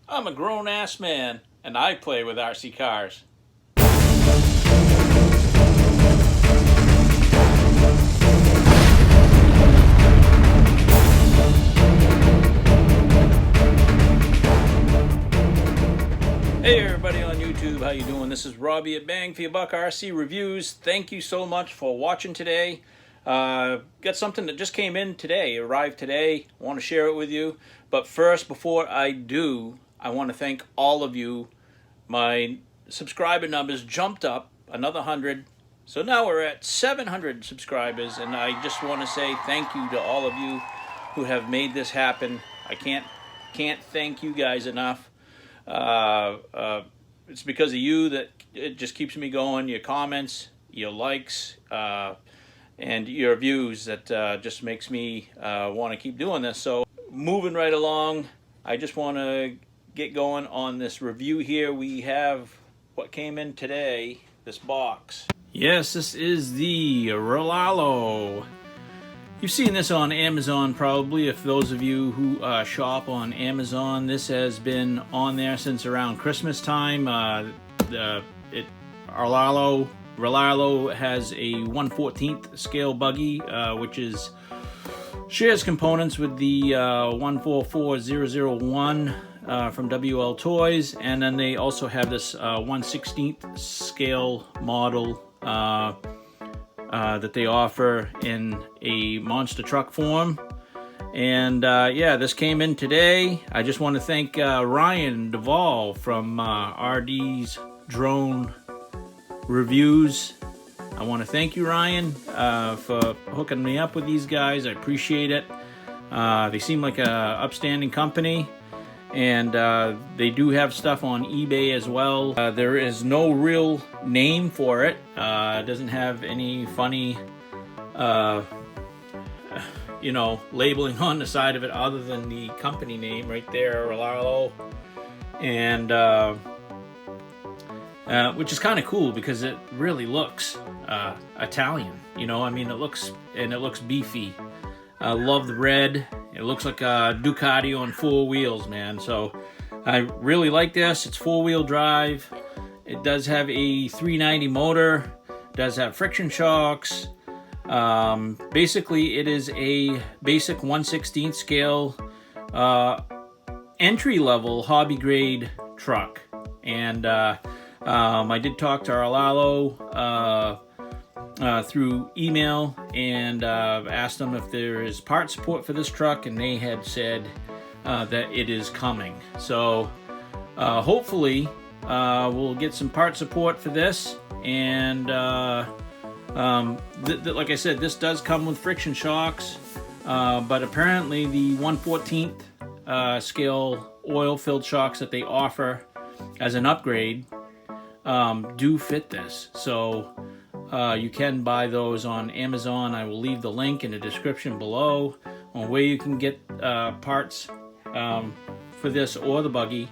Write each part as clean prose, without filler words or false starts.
I'm a grown-ass man, and I play with RC cars. Hey everybody on YouTube, how you doing? This is Robbie at Bang for Your Buck RC Reviews. Thank you so much for watching today. Got something that just came in today, arrived today. I want to share it with you. But first, before I do, I want to thank all of you. My subscriber numbers jumped up another 100. So now we're at 700 subscribers, and I just want to say thank you to all of you who have made this happen. I can't thank you guys enough. It's because of you that it just keeps me going. Your comments, your likes, and your views that just makes me want to keep doing this. So moving right along, I just want to get going on this review here. We have what came in today, this box. Yes, this is the Rlaarlo. You've seen this on Amazon probably. If those of you who shop on Amazon, this has been on there since around Christmas time. Rlaarlo has a 1/14 scale buggy, which shares components with the 144001 from WL Toys, and then they also have this 1/16 scale model that they offer in a monster truck form. And yeah, this came in today. I just want to thank Ryan Duvall from RD's Drone Reviews. I want to thank you, Ryan, for hooking me up with these guys. I appreciate it. They seem like a upstanding company, and they do have stuff on eBay as well. There is no real name for it. It doesn't have any funny labeling on the side of it other than the company name right there, Rlaarlo. And which is kind of cool because it really looks Italian. You know, I mean, it looks beefy. I love the red. It looks like a Ducati on 4 wheels, man. So I really like this. It's 4-wheel drive. It does have a 390 motor. It does have friction shocks. Basically, it is a basic 1/16 scale entry-level hobby grade truck. And I did talk to Rlaarlo through email and asked them if there is part support for this truck, and they had said that it is coming. So hopefully we'll get some part support for this. And like I said, this does come with friction shocks, but apparently the 1/14 scale oil-filled shocks that they offer as an upgrade do fit this. So you can buy those on Amazon. I will leave the link in the description below on where you can get parts for this or the buggy.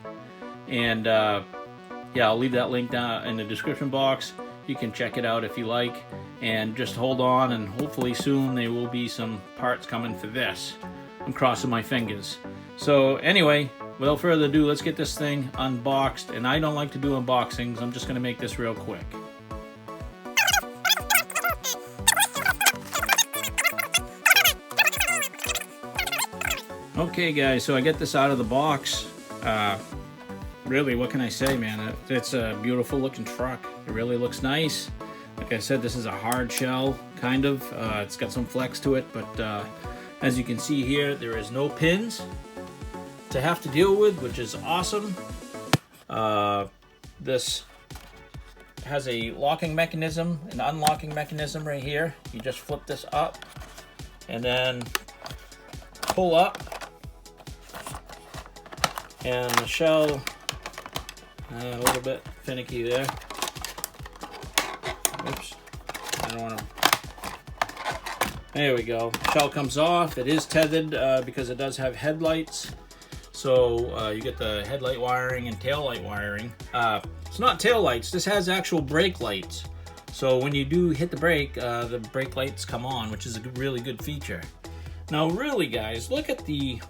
And yeah, I'll leave that link down in the description box. You can check it out if you like. And just hold on, and hopefully soon there will be some parts coming for this. I'm crossing my fingers. So anyway, without further ado, let's get this thing unboxed. And I don't like to do unboxings. I'm just going to make this real quick. Okay guys, so I get this out of the box. Really, what can I say, man? It's a beautiful looking truck. It really looks nice. Like I said, this is a hard shell, kind of. It's got some flex to it, but as you can see here, there is no pins to have to deal with, which is awesome. This has a locking mechanism, an unlocking mechanism right here. You just flip this up and then pull up, and the shell, a little bit finicky there. Oops, I don't want to. There we go. Shell comes off. It is tethered because it does have headlights. So you get the headlight wiring and tail light wiring. It's not tail lights. This has actual brake lights. So when you do hit the brake lights come on, which is a really good feature. Now, really, guys, look at the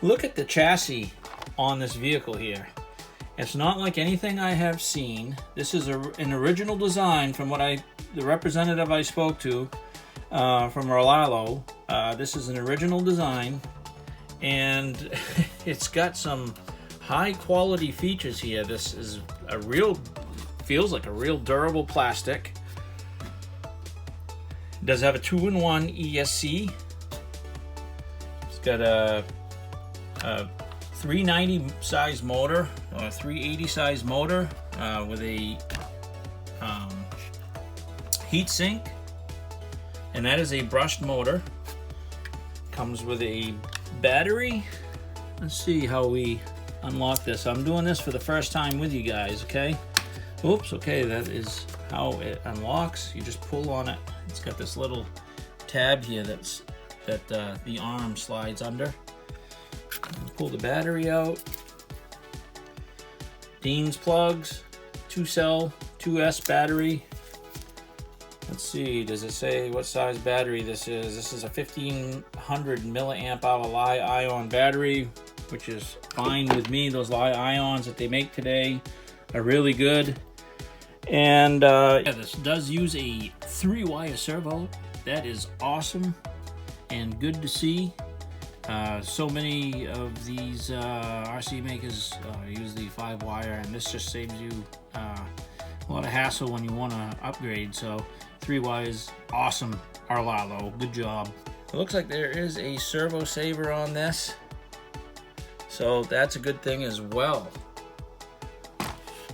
look at the chassis on this vehicle here. It's not like anything I have seen. This is an original design from the representative I spoke to from Rlaarlo. This is an original design, and it's got some high quality features here. This is feels like a real durable plastic. It does have a 2-in-1 ESC. It's got a 390 size motor, or a 380 size motor with a heat sink, and that is a brushed motor. Comes with a battery. Let's see how we unlock this. I'm doing this for the first time with you guys, okay? Oops, okay, that is how it unlocks. You just pull on it. It's got this little tab here that the arm slides under. Pull the battery out. Dean's plugs, 2-cell, 2S battery. Let's see, does it say what size battery this is? This is a 1500 milliamp hour Li-ion battery, which is fine with me. Those Li-ions that they make today are really good. And yeah, this does use a 3-wire servo. That is awesome and good to see. So many of these RC makers use the 5-wire, and this just saves you a lot of hassle when you want to upgrade. So 3 wires, awesome. Rlaarlo, good job. It looks like there is a servo saver on this, so that's a good thing as well.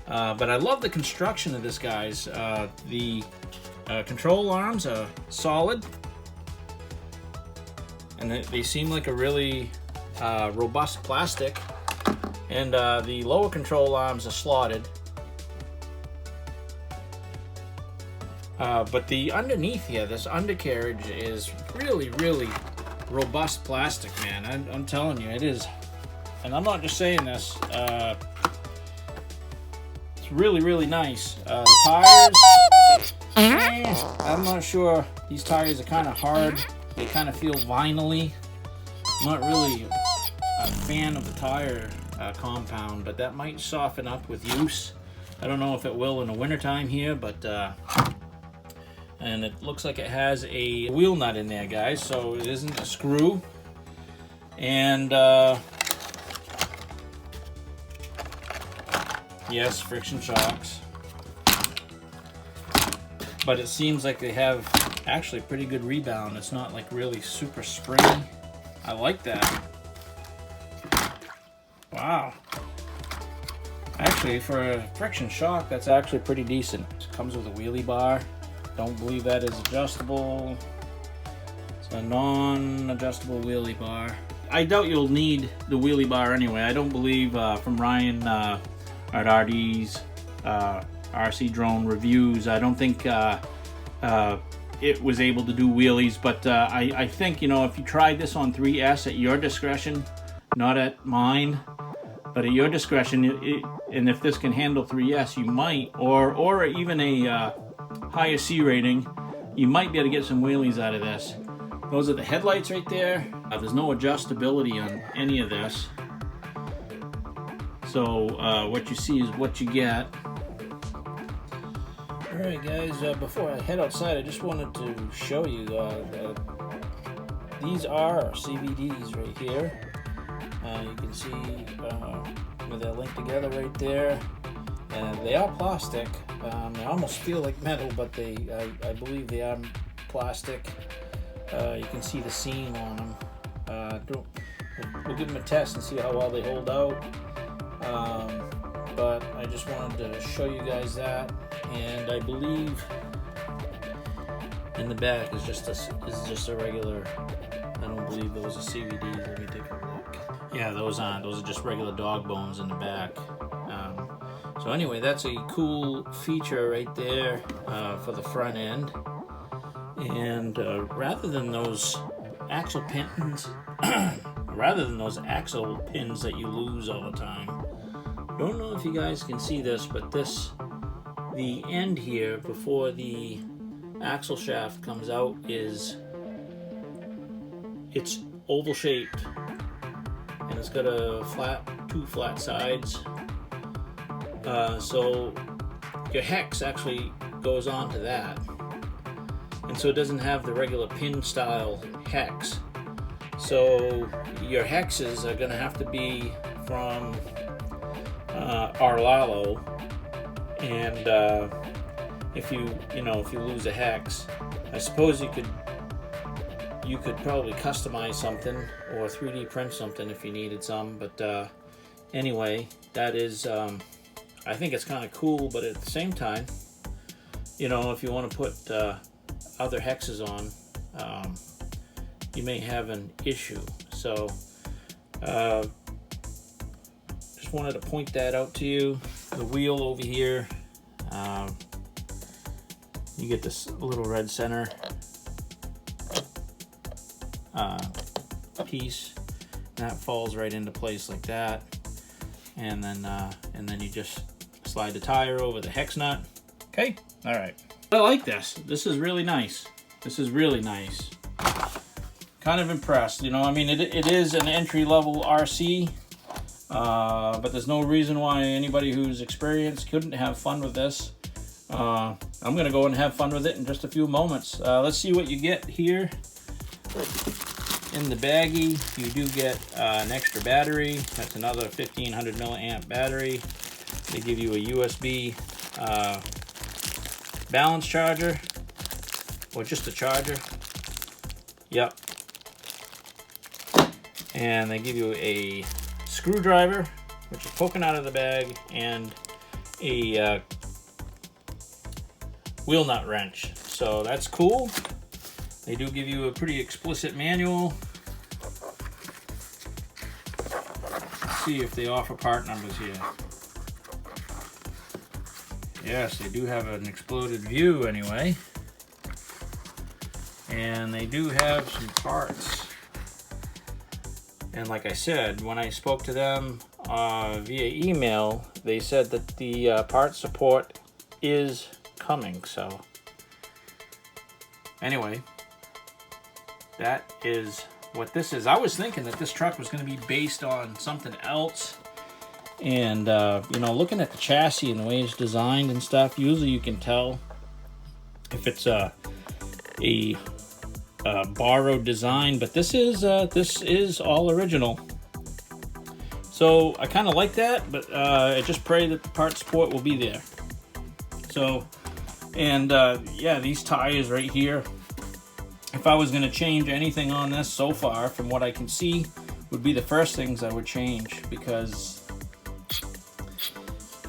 But I love the construction of this, guys. The control arms are solid, and they seem like a really robust plastic. And the lower control arms are slotted. But the underneath here, this undercarriage is really, really robust plastic, man. I'm telling you, it is. And I'm not just saying this. It's really, really nice. The tires, I'm not sure. These tires are kind of hard. They kind of feel vinyl-y. I'm not really a fan of the tire compound, but that might soften up with use. I don't know if it will in the wintertime here, but and it looks like it has a wheel nut in there, guys, so it isn't a screw. And yes, friction shocks, but it seems like they have actually pretty good rebound. It's not like really super springy. I like that. Wow. Actually, for a friction shock, that's actually pretty decent. It comes with a wheelie bar. Don't believe that is adjustable. It's a non-adjustable wheelie bar. I doubt you'll need the wheelie bar anyway. I don't believe from Ryan at RD's RC drone reviews, I don't think it was able to do wheelies, but I think, you know, if you tried this on 3S at your discretion, not at mine, but at your discretion, and if this can handle 3S, you might, or even a higher C rating, you might be able to get some wheelies out of this. Those are the headlights right there. There's no adjustability on any of this. So what you see is what you get. Alright guys, before I head outside, I just wanted to show you these are CVDs right here. You can see where they're linked together right there. They are plastic. They almost feel like metal, but I believe they are plastic. You can see the seam on them. We'll give them a test and see how well they hold out. But I just wanted to show you guys that, and I believe in the back is just a regular. I don't believe those are CVDs. Let me take a look. Yeah, those aren't. Those are just regular dog bones in the back. So anyway, that's a cool feature right there for the front end. And rather than those axle pins, that you lose all the time. Don't know if you guys can see this, but the end here before the axle shaft comes out it's oval shaped, and it's got a flat two flat sides. So your hex actually goes onto that, and so it doesn't have the regular pin style hex. So your hexes are going to have to be from Rlaarlo, and if you lose a hex, I suppose you could probably customize something or 3D print something if you needed some. But anyway, that is I think it's kind of cool, but at the same time, if you want to put other hexes on, you may have an issue. So just wanted to point that out to you. The wheel over here, you get this little red center piece, and that falls right into place like that, and then you just slide the tire over the hex nut. Okay, all right. I like this. This is really nice. This is really nice. Kind of impressed. I mean, it is an entry-level RC, but there's no reason why anybody who's experienced couldn't have fun with this. I'm gonna go and have fun with it in just a few moments. Let's see what you get here. In the baggie, you do get an extra battery. That's another 1500 milliamp battery. They give you a USB balance charger, or just a charger. Yep. And they give you a screwdriver, which is poking out of the bag, and a wheel nut wrench. So that's cool. They do give you a pretty explicit manual. Let's see if they offer part numbers here. Yes, they do have an exploded view anyway. And they do have some parts. And like I said, when I spoke to them via email, they said that the part support is coming. So anyway, that is what this is. I was thinking that this truck was going to be based on something else. And, looking at the chassis and the way it's designed and stuff, usually you can tell if it's a borrowed design, but this is all original. So I kind of like that, but I just pray that the part support will be there. So, and yeah, these tires right here, if I was going to change anything on this so far, from what I can see, would be the first things I would change, because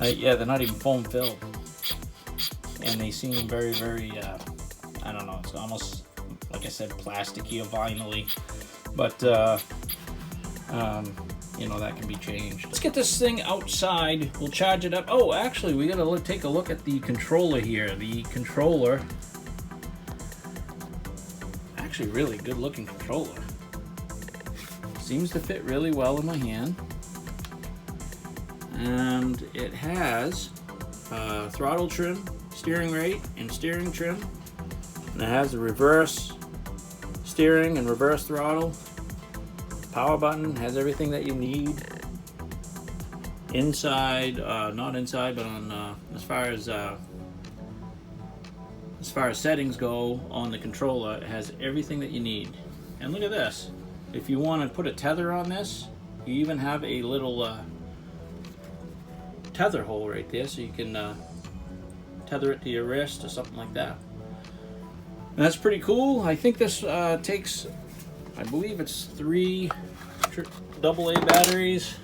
yeah, they're not even foam filled, and they seem very, very I don't know, it's almost, like I said, plasticky or vinyl-y, but that can be changed. Let's get this thing outside. We'll charge it up. Oh, actually, we gotta take a look at the controller here. The controller, actually, really good looking controller. Seems to fit really well in my hand. And it has throttle trim, steering rate, and steering trim. And it has the reverse steering and reverse throttle. Power button, has everything that you need. Inside, not inside, but on as far as settings go on the controller, it has everything that you need. And look at this. If you want to put a tether on this, you even have a little tether hole right there, so you can tether it to your wrist or something like that. And that's pretty cool. I think this takes, I believe it's 3 AA batteries.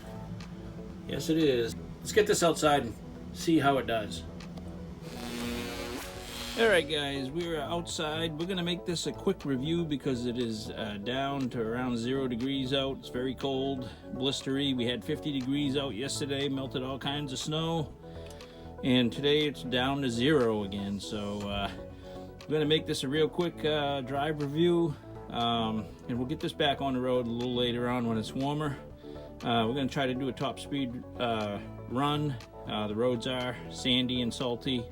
Yes, it is. Let's get this outside and see how it does. Alright guys, we're outside. We're going to make this a quick review because it is down to around 0 degrees out. It's very cold, blistery. We had 50 degrees out yesterday, melted all kinds of snow. And today it's down to 0 again. So we're going to make this a real quick drive review. And we'll get this back on the road a little later on when it's warmer. We're going to try to do a top speed run. The roads are sandy and salty.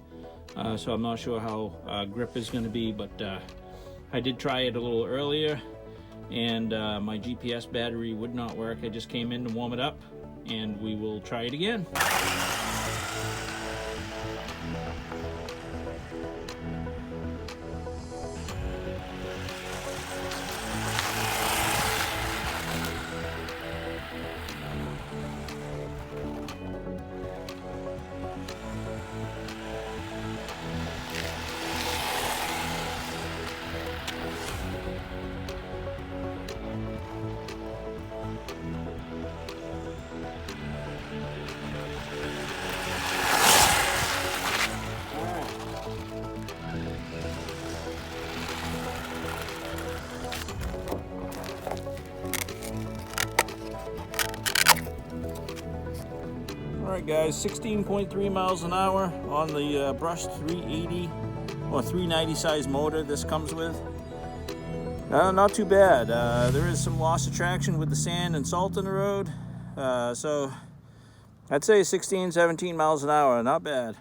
So I'm not sure how grip is going to be, but I did try it a little earlier, and my GPS battery would not work. I just came in to warm it up, and we will try it again. Alright guys, 16.3 miles an hour on the brushed 380 or 390 size motor this comes with. Not too bad. There is some loss of traction with the sand and salt in the road. So I'd say 16, 17 miles an hour, not bad.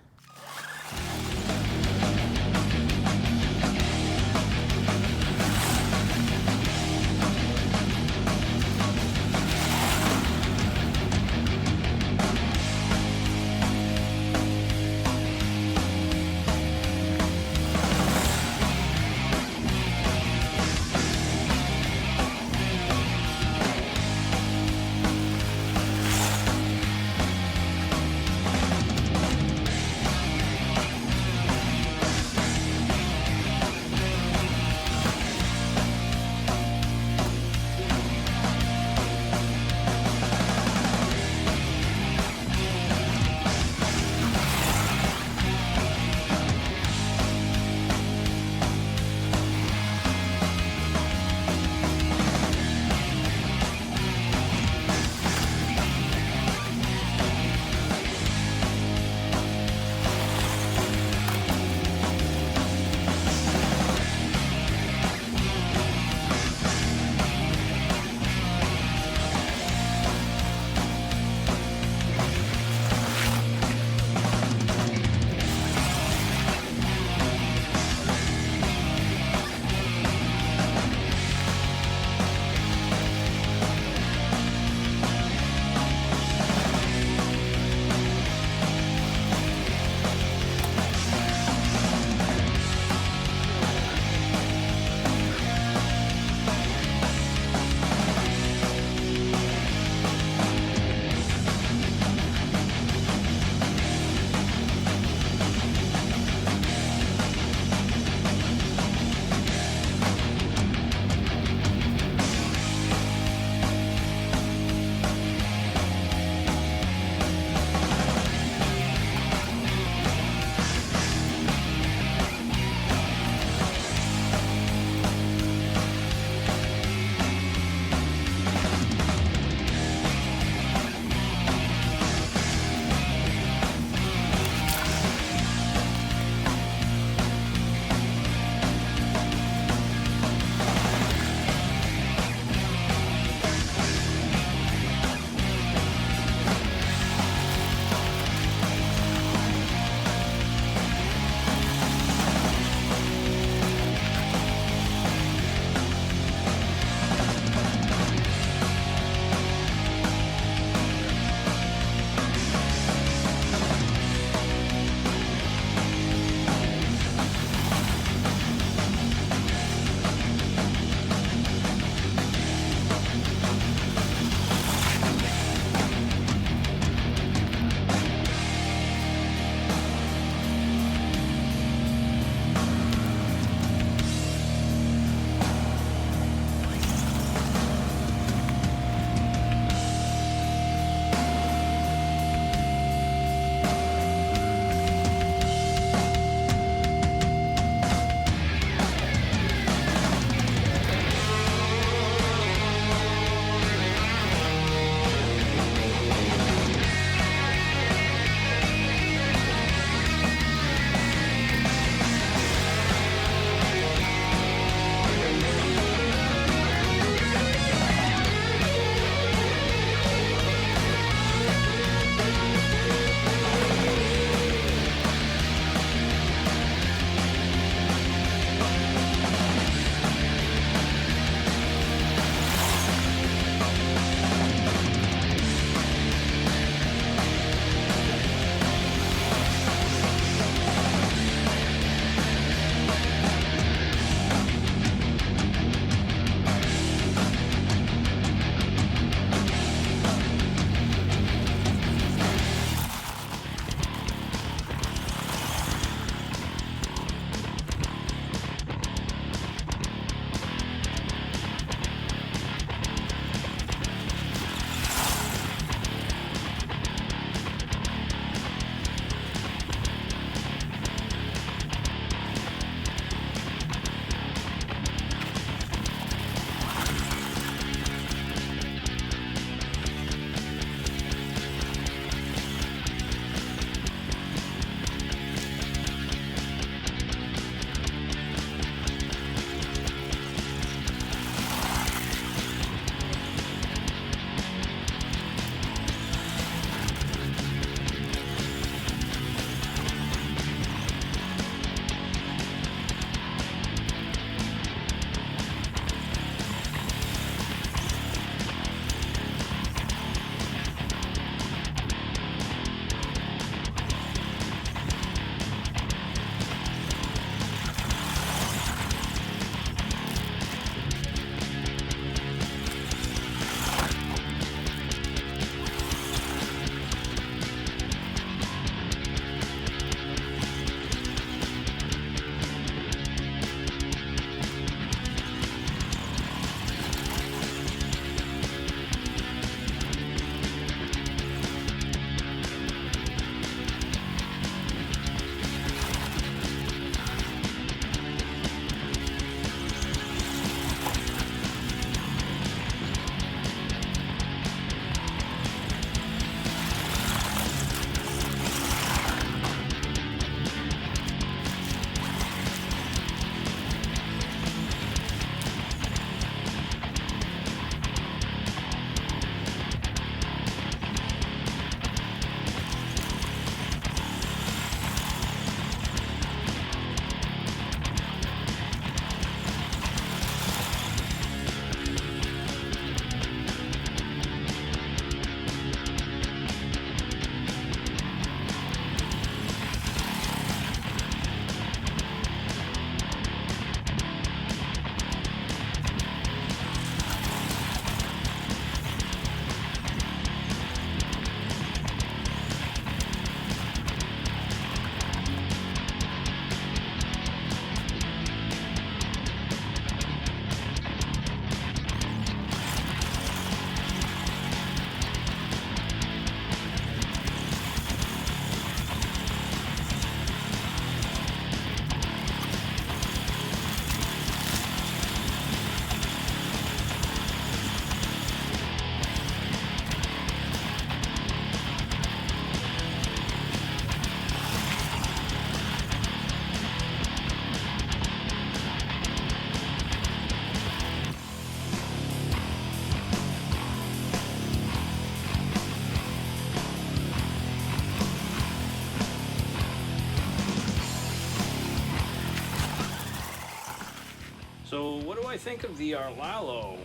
So what do I think of the Rlaarlo?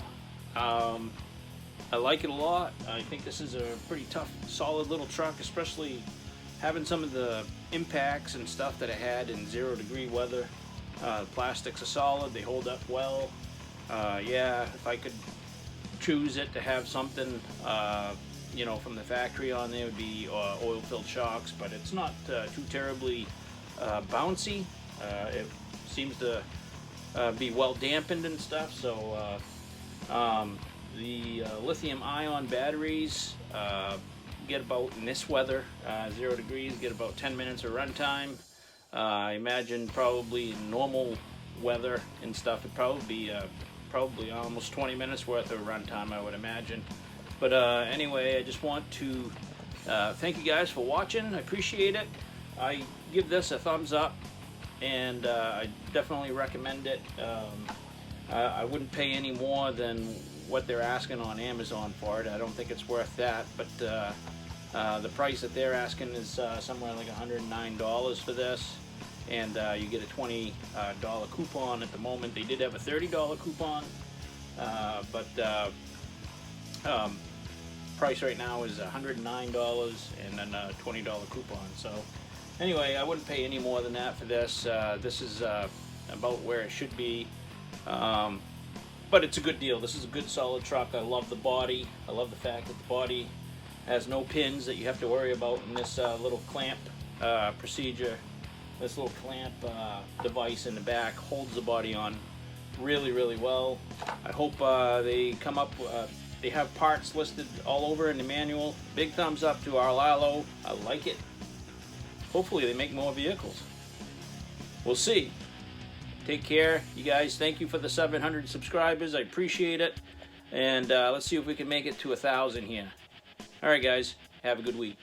I like it a lot. I think this is a pretty tough, solid little truck, especially having some of the impacts and stuff that it had in 0-degree weather. The plastics are solid, they hold up well. Yeah, if I could choose it to have something, you know, from the factory on there, would be oil-filled shocks, but it's not too terribly bouncy. It seems to be well dampened and stuff, so the lithium-ion batteries get about, in this weather, 0 degrees, get about 10 minutes of runtime. I imagine probably normal weather and stuff, it'd probably be probably almost 20 minutes worth of runtime, I would imagine. But anyway, I just want to thank you guys for watching. I appreciate it. I give this a thumbs up, and I definitely recommend it. I wouldn't pay any more than what they're asking on Amazon for it. I don't think it's worth that, but the price that they're asking is somewhere like $109 for this, and you get a $20 coupon at the moment. They did have a $30 coupon, but price right now is $109 and then a $20 coupon. So anyway, I wouldn't pay any more than that for this. This is about where it should be. But it's a good deal. This is a good solid truck. I love the body. I love the fact that the body has no pins that you have to worry about in this little clamp procedure. This little clamp device in the back holds the body on really, really well. I hope they come up, they have parts listed all over in the manual. Big thumbs up to Rlaarlo. I like it. Hopefully they make more vehicles. We'll see. Take care, you guys. Thank you for the 700 subscribers. I appreciate it. And let's see if we can make it to 1,000 here. All right, guys. Have a good week.